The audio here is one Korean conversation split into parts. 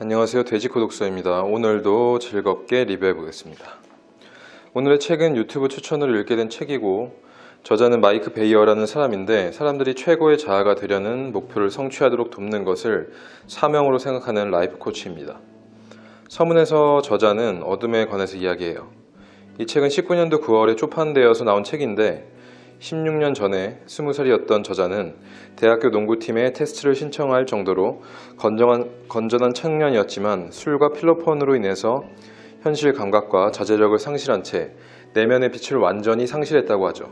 안녕하세요, 돼지코 독서입니다. 오늘도 즐겁게 리뷰해 보겠습니다. 오늘의 책은 유튜브 추천으로 읽게 된 책이고, 저자는 마이크 베이어라는 사람인데, 사람들이 최고의 자아가 되려는 목표를 성취하도록 돕는 것을 사명으로 생각하는 라이프 코치입니다. 서문에서 저자는 어둠에 관해서 이야기해요. 이 책은 19년도 9월에 초판되어서 나온 책인데, 16년 전에 20살이었던 저자는 대학교 농구팀에 테스트를 신청할 정도로 건전한 청년이었지만, 술과 필로폰으로 인해서 현실 감각과 자제력을 상실한 채 내면의 빛을 완전히 상실했다고 하죠.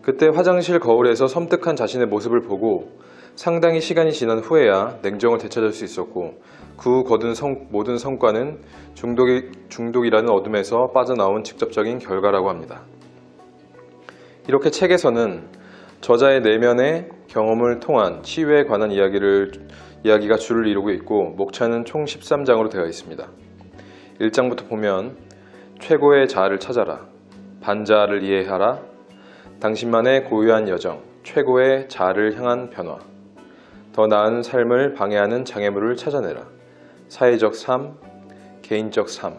그때 화장실 거울에서 섬뜩한 자신의 모습을 보고 상당히 시간이 지난 후에야 냉정을 되찾을 수 있었고, 그 후 거둔 모든 성과는 중독이라는 어둠에서 빠져나온 직접적인 결과라고 합니다. 이렇게 책에서는 저자의 내면의 경험을 통한 치유에 관한 이야기가 줄을 이루고 있고, 목차는 총 13장으로 되어 있습니다. 1장부터 보면 최고의 자아를 찾아라, 반자아를 이해하라, 당신만의 고유한 여정, 최고의 자아를 향한 변화, 더 나은 삶을 방해하는 장애물을 찾아내라, 사회적 삶, 개인적 삶,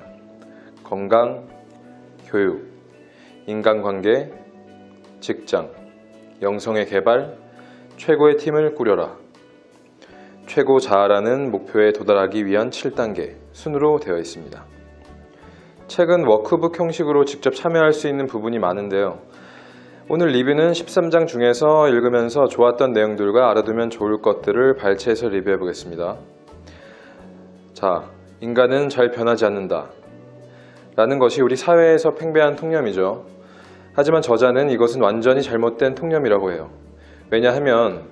건강, 교육, 인간관계, 직장, 영성의 개발, 최고의 팀을 꾸려라, 최고 자아라는 목표에 도달하기 위한 7단계 순으로 되어 있습니다. 책은 워크북 형식으로 직접 참여할 수 있는 부분이 많은데요. 오늘 리뷰는 13장 중에서 읽으면서 좋았던 내용들과 알아두면 좋을 것들을 발췌해서 리뷰해 보겠습니다. 자, 인간은 잘 변하지 않는다 라는 것이 우리 사회에서 팽배한 통념이죠. 하지만 저자는 이것은 완전히 잘못된 통념이라고 해요. 왜냐하면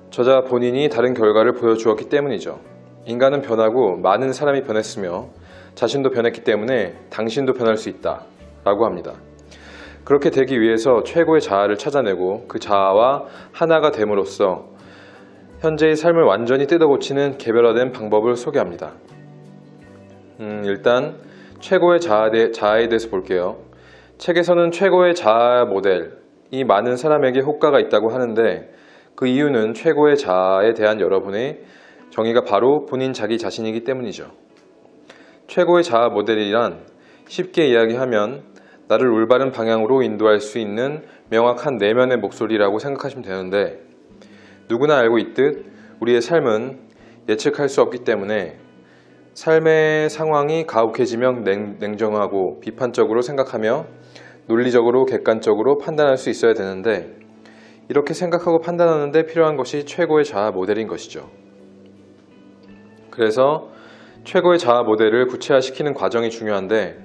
저자 본인이 다른 결과를 보여주었기 때문이죠. 인간은 변하고 많은 사람이 변했으며 자신도 변했기 때문에 당신도 변할 수 있다 라고 합니다. 그렇게 되기 위해서 최고의 자아를 찾아내고 그 자아와 하나가 됨으로써 현재의 삶을 완전히 뜯어고치는 개별화된 방법을 소개합니다. 일단 최고의 자아에 대해서 볼게요. 책에서는 최고의 자아 모델이 많은 사람에게 효과가 있다고 하는데, 그 이유는 최고의 자아에 대한 여러분의 정의가 바로 본인 자기 자신이기 때문이죠. 최고의 자아 모델이란 쉽게 이야기하면 나를 올바른 방향으로 인도할 수 있는 명확한 내면의 목소리라고 생각하시면 되는데, 누구나 알고 있듯 우리의 삶은 예측할 수 없기 때문에 삶의 상황이 가혹해지면 냉정하고 비판적으로 생각하며 논리적으로 객관적으로 판단할 수 있어야 되는데, 이렇게 생각하고 판단하는 데 필요한 것이 최고의 자아 모델인 것이죠. 그래서 최고의 자아 모델을 구체화시키는 과정이 중요한데,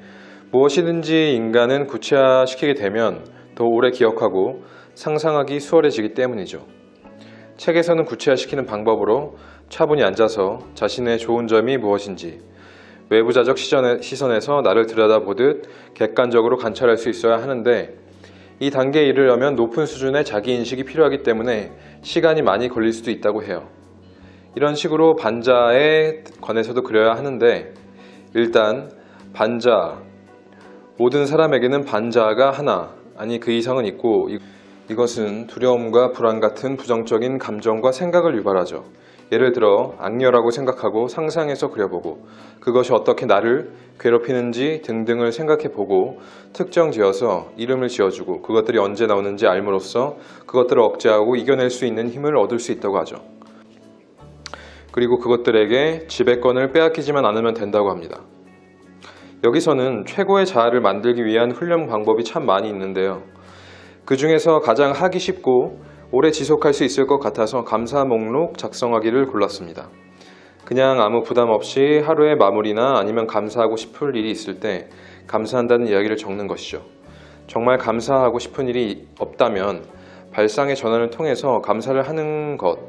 무엇이든지 인간은 구체화시키게 되면 더 오래 기억하고 상상하기 수월해지기 때문이죠. 책에서는 구체화시키는 방법으로 차분히 앉아서 자신의 좋은 점이 무엇인지 외부자적 시선에서 나를 들여다보듯 객관적으로 관찰할 수 있어야 하는데, 이 단계에 이르려면 높은 수준의 자기인식이 필요하기 때문에 시간이 많이 걸릴 수도 있다고 해요. 이런 식으로 반자에 관해서도 그려야 하는데, 일단 반자, 모든 사람에게는 반자아가 하나, 아니 그 이상은 있고, 이것은 두려움과 불안 같은 부정적인 감정과 생각을 유발하죠. 예를 들어 악녀라고 생각하고 상상해서 그려보고, 그것이 어떻게 나를 괴롭히는지 등등을 생각해보고 특정 지어서 이름을 지어주고, 그것들이 언제 나오는지 알므로써 그것들을 억제하고 이겨낼 수 있는 힘을 얻을 수 있다고 하죠. 그리고 그것들에게 지배권을 빼앗기지만 않으면 된다고 합니다. 여기서는 최고의 자아를 만들기 위한 훈련 방법이 참 많이 있는데요. 그 중에서 가장 하기 쉽고 오래 지속할 수 있을 것 같아서 감사 목록 작성하기를 골랐습니다. 그냥 아무 부담 없이 하루의 마무리나 아니면 감사하고 싶을 일이 있을 때 감사한다는 이야기를 적는 것이죠. 정말 감사하고 싶은 일이 없다면 발상의 전환을 통해서 감사를 하는 것,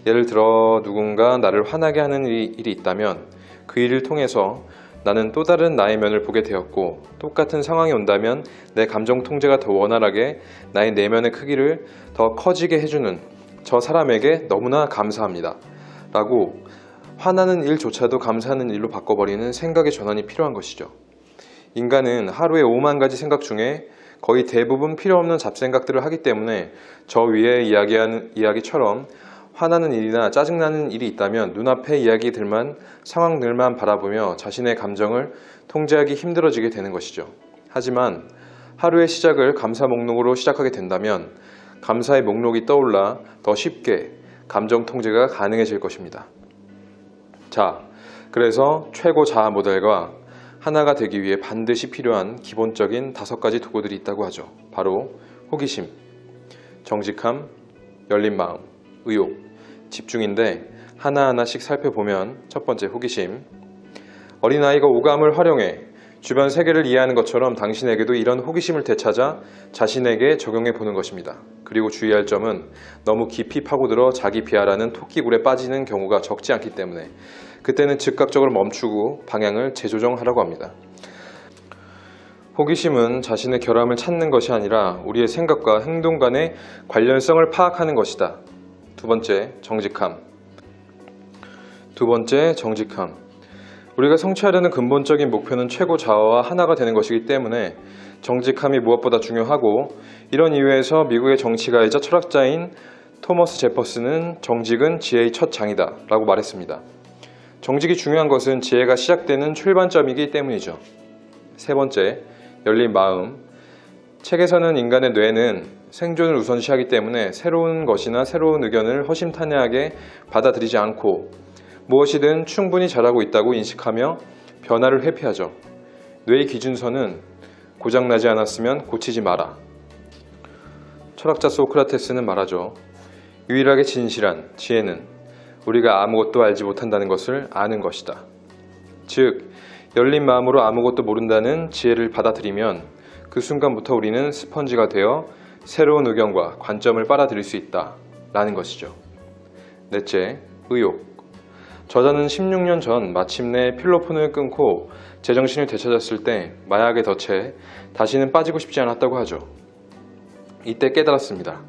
예를 들어 누군가 나를 화나게 하는 일이 있다면 그 일을 통해서 나는 또 다른 나의 면을 보게 되었고, 똑같은 상황이 온다면 내 감정 통제가 더 원활하게 나의 내면의 크기를 더 커지게 해주는 저 사람에게 너무나 감사합니다 라고 화나는 일조차도 감사하는 일로 바꿔버리는 생각의 전환이 필요한 것이죠. 인간은 하루에 5만 가지 생각 중에 거의 대부분 필요 없는 잡생각들을 하기 때문에 저 위에 이야기처럼 화나는 일이나 짜증나는 일이 있다면 눈앞의 이야기들만, 상황들만 바라보며 자신의 감정을 통제하기 힘들어지게 되는 것이죠. 하지만 하루의 시작을 감사 목록으로 시작하게 된다면 감사의 목록이 떠올라 더 쉽게 감정 통제가 가능해질 것입니다. 자, 그래서 최고 자아 모델과 하나가 되기 위해 반드시 필요한 기본적인 5가지 도구들이 있다고 하죠. 바로 호기심, 정직함, 열린 마음, 의욕, 집중인데 하나하나씩 살펴보면 첫 번째 호기심. 어린아이가 오감을 활용해 주변 세계를 이해하는 것처럼 당신에게도 이런 호기심을 되찾아 자신에게 적용해 보는 것입니다. 그리고 주의할 점은 너무 깊이 파고들어 자기 비하라는 토끼굴에 빠지는 경우가 적지 않기 때문에 그때는 즉각적으로 멈추고 방향을 재조정하라고 합니다. 호기심은 자신의 결함을 찾는 것이 아니라 우리의 생각과 행동 간의 관련성을 파악하는 것이다. 두 번째, 정직함. 우리가 성취하려는 근본적인 목표는 최고 자아와 하나가 되는 것이기 때문에 정직함이 무엇보다 중요하고, 이런 이유에서 미국의 정치가이자 철학자인 토머스 제퍼슨은 정직은 지혜의 첫 장이다 라고 말했습니다. 정직이 중요한 것은 지혜가 시작되는 출발점이기 때문이죠. 세 번째, 열린 마음. 책에서는 인간의 뇌는 생존을 우선시하기 때문에 새로운 것이나 새로운 의견을 허심탄회하게 받아들이지 않고 무엇이든 충분히 잘하고 있다고 인식하며 변화를 회피하죠. 뇌의 기준선은 고장나지 않았으면 고치지 마라. 철학자 소크라테스는 말하죠. 유일하게 진실한 지혜는 우리가 아무것도 알지 못한다는 것을 아는 것이다. 즉, 열린 마음으로 아무것도 모른다는 지혜를 받아들이면 그 순간부터 우리는 스펀지가 되어 새로운 의견과 관점을 빨아들일 수 있다 라는 것이죠. 넷째, 의욕. 저자는 16년 전 마침내 필로폰을 끊고 제정신을 되찾았을 때 마약에 덫에 다시는 빠지고 싶지 않았다고 하죠. 이때 깨달았습니다.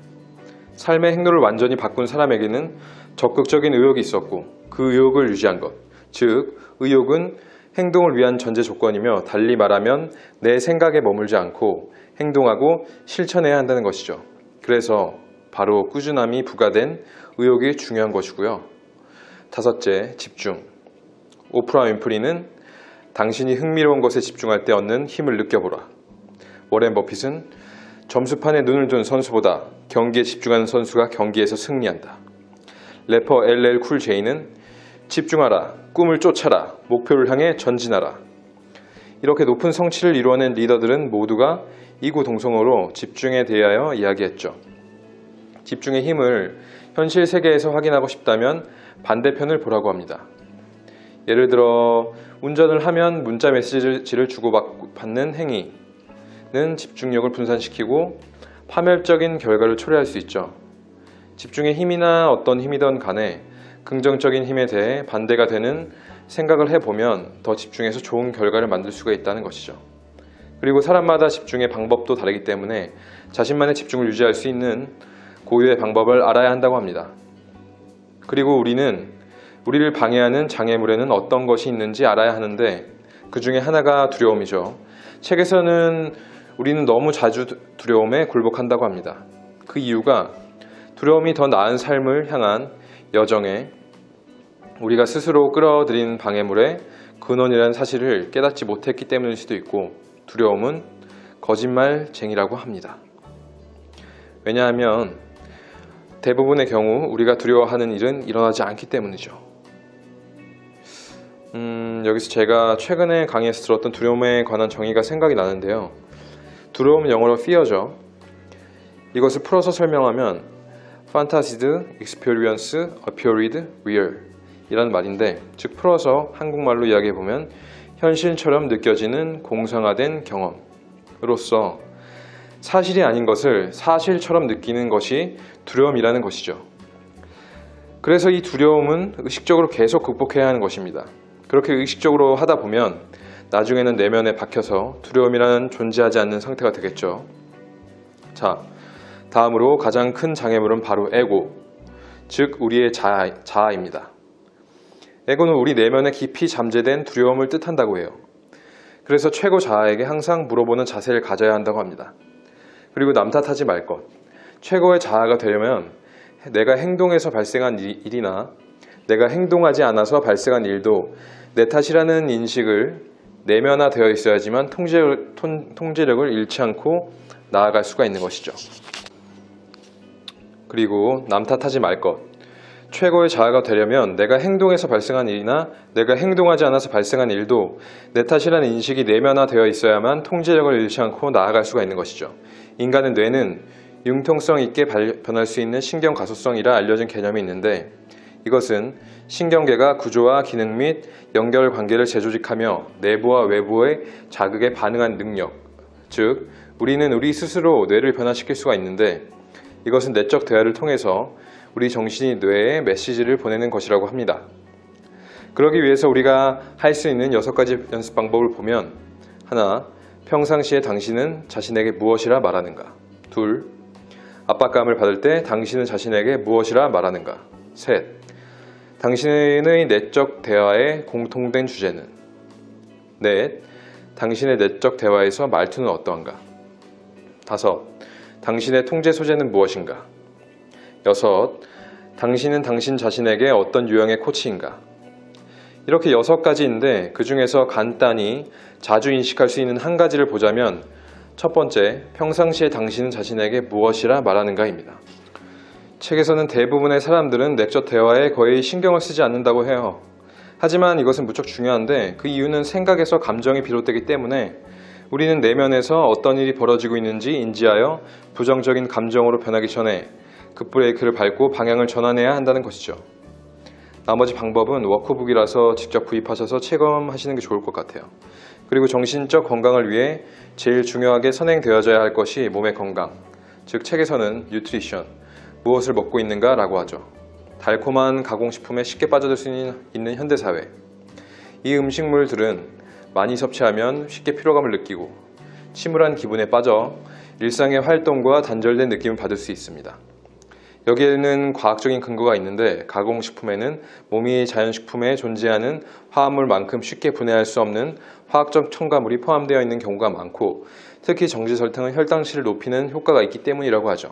삶의 행로를 완전히 바꾼 사람에게는 적극적인 의욕이 있었고 그 의욕을 유지한 것, 즉 의욕은 행동을 위한 전제 조건이며 달리 말하면 내 생각에 머물지 않고 행동하고 실천해야 한다는 것이죠. 그래서 바로 꾸준함이 부과된 의욕이 중요한 것이고요. 다섯째, 집중. 오프라 윈프리는 당신이 흥미로운 것에 집중할 때 얻는 힘을 느껴보라. 워렌 버핏은 점수판에 눈을 둔 선수보다 경기에 집중하는 선수가 경기에서 승리한다. 래퍼 LL 쿨 제이는 집중하라, 꿈을 쫓아라, 목표를 향해 전진하라. 이렇게 높은 성취를 이루어낸 리더들은 모두가 이구동성으로 집중에 대하여 이야기했죠. 집중의 힘을 현실 세계에서 확인하고 싶다면 반대편을 보라고 합니다. 예를 들어 운전을 하면 문자 메시지를 주고받는 행위는 집중력을 분산시키고 파멸적인 결과를 초래할 수 있죠. 집중의 힘이나 어떤 힘이든 간에 긍정적인 힘에 대해 반대가 되는 생각을 해보면 더 집중해서 좋은 결과를 만들 수가 있다는 것이죠. 그리고 사람마다 집중의 방법도 다르기 때문에 자신만의 집중을 유지할 수 있는 고유의 방법을 알아야 한다고 합니다. 그리고 우리를 방해하는 장애물에는 어떤 것이 있는지 알아야 하는데 그 중에 하나가 두려움이죠. 책에서는 우리는 너무 자주 두려움에 굴복한다고 합니다. 그 이유가 두려움이 더 나은 삶을 향한 여정에 우리가 스스로 끌어들인 방해물의 근원이라는 사실을 깨닫지 못했기 때문일 수도 있고, 두려움은 거짓말쟁이라고 합니다. 왜냐하면 대부분의 경우 우리가 두려워하는 일은 일어나지 않기 때문이죠. 여기서 제가 최근에 강의에서 들었던 두려움에 관한 정의가 생각이 나는데요. 두려움은 영어로 fear죠. 이것을 풀어서 설명하면 Fantased experience appeared real 이란 말인데, 즉 풀어서 한국말로 이야기해보면 현실처럼 느껴지는 공상화된 경험으로서 사실이 아닌 것을 사실처럼 느끼는 것이 두려움이라는 것이죠. 그래서 이 두려움은 의식적으로 계속 극복해야 하는 것입니다. 그렇게 의식적으로 하다 보면 나중에는 내면에 박혀서 두려움이라는 존재하지 않는 상태가 되겠죠. 자, 다음으로 가장 큰 장애물은 바로 에고, 즉 우리의 자아입니다. 에고는 우리 내면에 깊이 잠재된 두려움을 뜻한다고 해요. 그래서 최고 자아에게 항상 물어보는 자세를 가져야 한다고 합니다. 그리고 남 탓하지 말 것. 최고의 자아가 되려면 내가 행동해서 발생한 일이나 내가 행동하지 않아서 발생한 일도 내 탓이라는 인식을 내면화되어 있어야지만 통제력을 잃지 않고 나아갈 수가 있는 것이죠. 그리고 남 탓하지 말 것. 최고의 자아가 되려면 내가 행동해서 발생한 일이나 내가 행동하지 않아서 발생한 일도 내 탓이라는 인식이 내면화되어 있어야만 통제력을 잃지 않고 나아갈 수가 있는 것이죠. 인간의 뇌는 융통성 있게 변할 수 있는 신경 가소성이라 알려진 개념이 있는데, 이것은 신경계가 구조와 기능 및 연결 관계를 재조직하며 내부와 외부의 자극에 반응한 능력, 즉 우리는 우리 스스로 뇌를 변화시킬 수가 있는데, 이것은 내적 대화를 통해서 우리 정신이 뇌에 메시지를 보내는 것이라고 합니다. 그러기 위해서 우리가 할 수 있는 6가지 연습 방법을 보면, 하나, 평상시에 당신은 자신에게 무엇이라 말하는가? 둘, 압박감을 받을 때 당신은 자신에게 무엇이라 말하는가? 셋, 당신의 내적 대화의 공통된 주제는? 넷, 당신의 내적 대화에서 말투는 어떠한가? 다섯, 당신의 통제 소재는 무엇인가? 여섯, 당신은 당신 자신에게 어떤 유형의 코치인가? 이렇게 6가지인데 그 중에서 간단히 자주 인식할 수 있는 한 가지를 보자면, 첫 번째, 평상시에 당신은 자신에게 무엇이라 말하는가입니다. 책에서는 대부분의 사람들은 내적 대화에 거의 신경을 쓰지 않는다고 해요. 하지만 이것은 무척 중요한데, 그 이유는 생각에서 감정이 비롯되기 때문에 우리는 내면에서 어떤 일이 벌어지고 있는지 인지하여 부정적인 감정으로 변하기 전에 급브레이크를 밟고 방향을 전환해야 한다는 것이죠. 나머지 방법은 워크북이라서 직접 구입하셔서 체험하시는 게 좋을 것 같아요. 그리고 정신적 건강을 위해 제일 중요하게 선행되어져야 할 것이 몸의 건강, 즉 책에서는 뉴트리션, 무엇을 먹고 있는가 라고 하죠. 달콤한 가공식품에 쉽게 빠져들 수 있는 현대사회, 이 음식물들은 많이 섭취하면 쉽게 피로감을 느끼고 침울한 기분에 빠져 일상의 활동과 단절된 느낌을 받을 수 있습니다. 여기에는 과학적인 근거가 있는데, 가공식품에는 몸이 자연식품에 존재하는 화합물만큼 쉽게 분해할 수 없는 화학적 첨가물이 포함되어 있는 경우가 많고, 특히 정제설탕은 혈당치를 높이는 효과가 있기 때문이라고 하죠.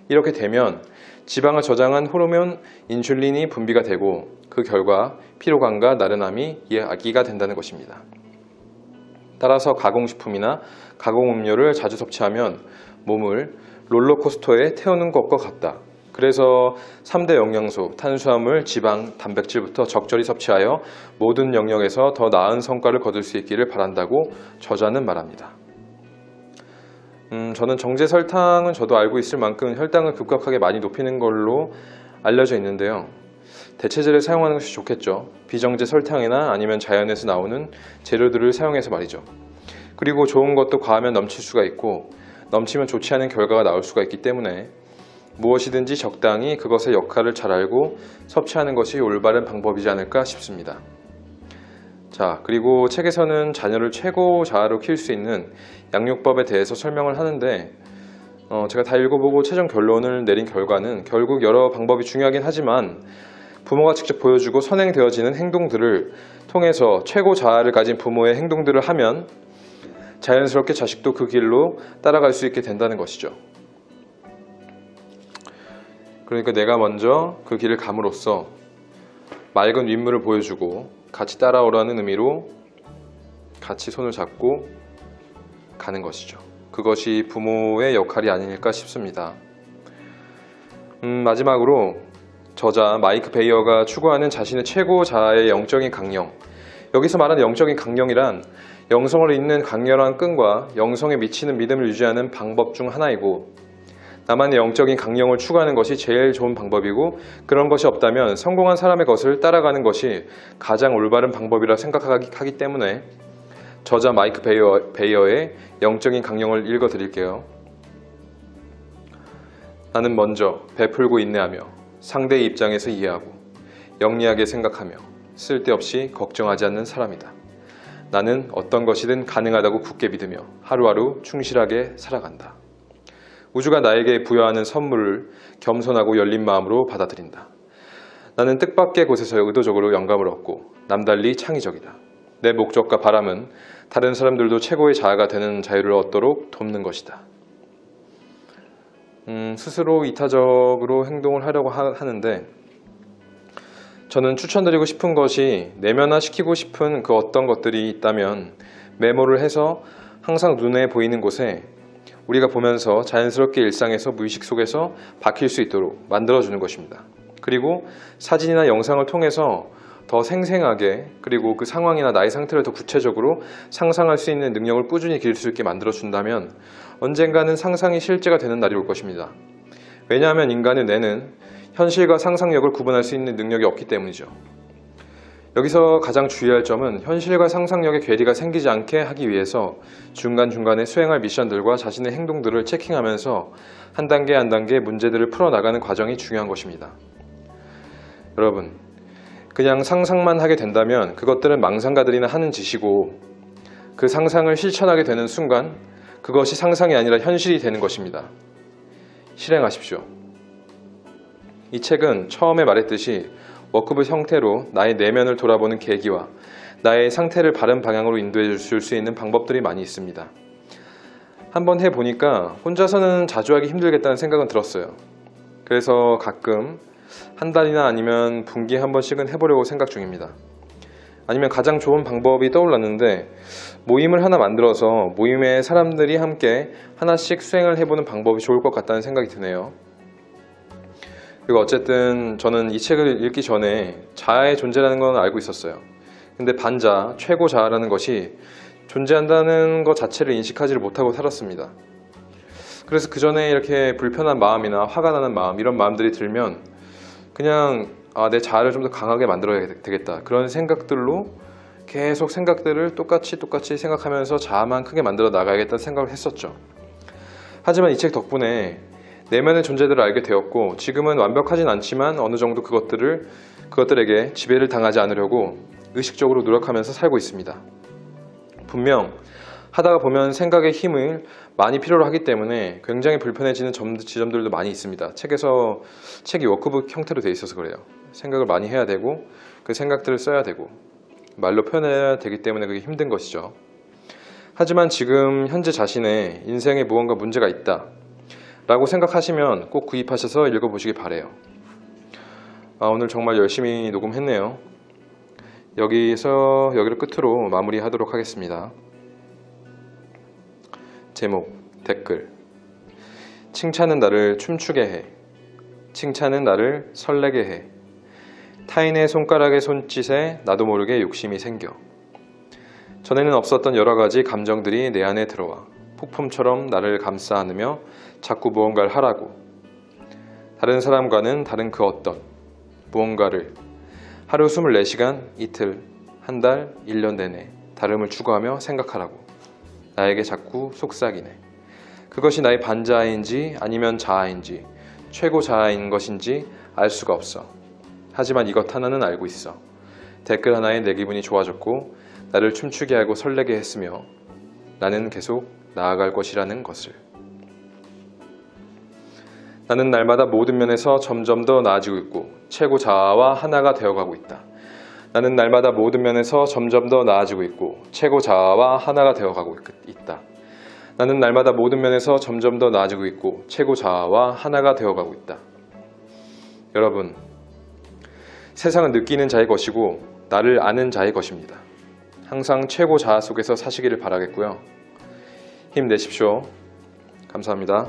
이렇게 되면 지방을 저장한 호르몬 인슐린이 분비가 되고, 그 결과 피로감과 나른함이 야기가 된다는 것입니다. 따라서 가공식품이나 가공음료를 자주 섭취하면 몸을 롤러코스터에 태우는 것과 같다. 그래서 3대 영양소, 탄수화물, 지방, 단백질부터 적절히 섭취하여 모든 영역에서 더 나은 성과를 거둘 수 있기를 바란다고 저자는 말합니다. 저는 정제설탕은 저도 알고 있을 만큼 혈당을 급격하게 많이 높이는 걸로 알려져 있는데요. 대체제를 사용하는 것이 좋겠죠. 비정제 설탕이나 아니면 자연에서 나오는 재료들을 사용해서 말이죠. 그리고 좋은 것도 과하면 넘칠 수가 있고, 넘치면 좋지 않은 결과가 나올 수가 있기 때문에 무엇이든지 적당히 그것의 역할을 잘 알고 섭취하는 것이 올바른 방법이지 않을까 싶습니다. 자, 그리고 책에서는 자녀를 최고 자아로 키울 수 있는 양육법에 대해서 설명을 하는데, 제가 다 읽어보고 최종 결론을 내린 결과는 결국 여러 방법이 중요하긴 하지만 부모가 직접 보여주고 선행되어지는 행동들을 통해서 최고 자아를 가진 부모의 행동들을 하면 자연스럽게 자식도 그 길로 따라갈 수 있게 된다는 것이죠. 그러니까 내가 먼저 그 길을 감으로써 맑은 윗물을 보여주고 같이 따라오라는 의미로 같이 손을 잡고 가는 것이죠. 그것이 부모의 역할이 아닐까 싶습니다. 마지막으로 저자 마이크 베이어가 추구하는 자신의 최고 자아의 영적인 강령, 여기서 말하는 영적인 강령이란 영성을 잇는 강렬한 끈과 영성에 미치는 믿음을 유지하는 방법 중 하나이고, 나만의 영적인 강령을 추구하는 것이 제일 좋은 방법이고, 그런 것이 없다면 성공한 사람의 것을 따라가는 것이 가장 올바른 방법이라 생각하기 때문에 저자 마이크 베이어의 영적인 강령을 읽어드릴게요. 나는 먼저 베풀고 인내하며 상대의 입장에서 이해하고 영리하게 생각하며 쓸데없이 걱정하지 않는 사람이다. 나는 어떤 것이든 가능하다고 굳게 믿으며 하루하루 충실하게 살아간다. 우주가 나에게 부여하는 선물을 겸손하고 열린 마음으로 받아들인다. 나는 뜻밖의 곳에서 의도적으로 영감을 얻고 남달리 창의적이다. 내 목적과 바람은 다른 사람들도 최고의 자아가 되는 자유를 얻도록 돕는 것이다. 스스로 이타적으로 행동을 하려고 하는데, 저는 추천드리고 싶은 것이 내면화시키고 싶은 그 어떤 것들이 있다면 메모를 해서 항상 눈에 보이는 곳에 우리가 보면서 자연스럽게 일상에서 무의식 속에서 박힐 수 있도록 만들어주는 것입니다. 그리고 사진이나 영상을 통해서 더 생생하게, 그리고 그 상황이나 나의 상태를 더 구체적으로 상상할 수 있는 능력을 꾸준히 기를 수 있게 만들어준다면 언젠가는 상상이 실제가 되는 날이 올 것입니다. 왜냐하면 인간의 뇌는 현실과 상상력을 구분할 수 있는 능력이 없기 때문이죠. 여기서 가장 주의할 점은 현실과 상상력의 괴리가 생기지 않게 하기 위해서 중간중간에 수행할 미션들과 자신의 행동들을 체킹하면서 한 단계 한 단계 문제들을 풀어나가는 과정이 중요한 것입니다. 여러분, 그냥 상상만 하게 된다면 그것들은 망상가들이나 하는 짓이고, 그 상상을 실천하게 되는 순간 그것이 상상이 아니라 현실이 되는 것입니다. 실행하십시오. 이 책은 처음에 말했듯이 워크북 형태로 나의 내면을 돌아보는 계기와 나의 상태를 바른 방향으로 인도해 줄 수 있는 방법들이 많이 있습니다. 한번 해보니까 혼자서는 자주 하기 힘들겠다는 생각은 들었어요. 그래서 가끔 한 달이나 아니면 분기에 한 번씩은 해보려고 생각 중입니다. 아니면 가장 좋은 방법이 떠올랐는데, 모임을 하나 만들어서 모임에 사람들이 함께 하나씩 수행을 해보는 방법이 좋을 것 같다는 생각이 드네요. 그리고 어쨌든 저는 이 책을 읽기 전에 자아의 존재라는 건 알고 있었어요. 근데 반자, 최고 자아라는 것이 존재한다는 것 자체를 인식하지를 못하고 살았습니다. 그래서 그 전에 이렇게 불편한 마음이나 화가 나는 마음, 이런 마음들이 들면 그냥 내 자아를 좀 더 강하게 만들어야 되겠다, 그런 생각들로 계속 생각들을 똑같이 생각하면서 자아만 크게 만들어 나가야겠다는 생각을 했었죠. 하지만 이 책 덕분에 내면의 존재들을 알게 되었고, 지금은 완벽하진 않지만 어느 정도 그것들에게 지배를 당하지 않으려고 의식적으로 노력하면서 살고 있습니다. 분명 하다가 보면 생각의 힘을 많이 필요로 하기 때문에 굉장히 불편해지는 지점들도 많이 있습니다. 책이 워크북 형태로 되어 있어서 그래요. 생각을 많이 해야 되고, 그 생각들을 써야 되고, 말로 표현해야 되기 때문에 그게 힘든 것이죠. 하지만 지금 현재 자신의 인생에 무언가 문제가 있다 라고 생각하시면 꼭 구입하셔서 읽어보시기 바래요. 오늘 정말 열심히 녹음했네요. 여기를 끝으로 마무리하도록 하겠습니다. 제목, 댓글. 칭찬은 나를 춤추게 해. 칭찬은 나를 설레게 해. 타인의 손가락의 손짓에 나도 모르게 욕심이 생겨. 전에는 없었던 여러 가지 감정들이 내 안에 들어와 폭풍처럼 나를 감싸 안으며 자꾸 무언가를 하라고. 다른 사람과는 다른 그 어떤 무언가를 하루 24시간, 이틀, 한 달, 1년 내내 다름을 추구하며 생각하라고. 나에게 자꾸 속삭이네. 그것이 나의 반자아인지 아니면 자아인지 최고 자아인 것인지 알 수가 없어. 하지만 이것 하나는 알고 있어. 댓글 하나에 내 기분이 좋아졌고 나를 춤추게 하고 설레게 했으며 나는 계속 나아갈 것이라는 것을. 나는 날마다 모든 면에서 점점 더 나아지고 있고 최고 자아와 하나가 되어가고 있다. 나는 날마다 모든 면에서 점점 더 나아지고 있고 최고 자아와 하나가 되어가고 있다. 나는 날마다 모든 면에서 점점 더 나아지고 있고 최고 자아와 하나가 되어가고 있다. 여러분, 세상은 느끼는 자의 것이고 나를 아는 자의 것입니다. 항상 최고 자아 속에서 사시기를 바라겠고요. 힘내십시오. 감사합니다.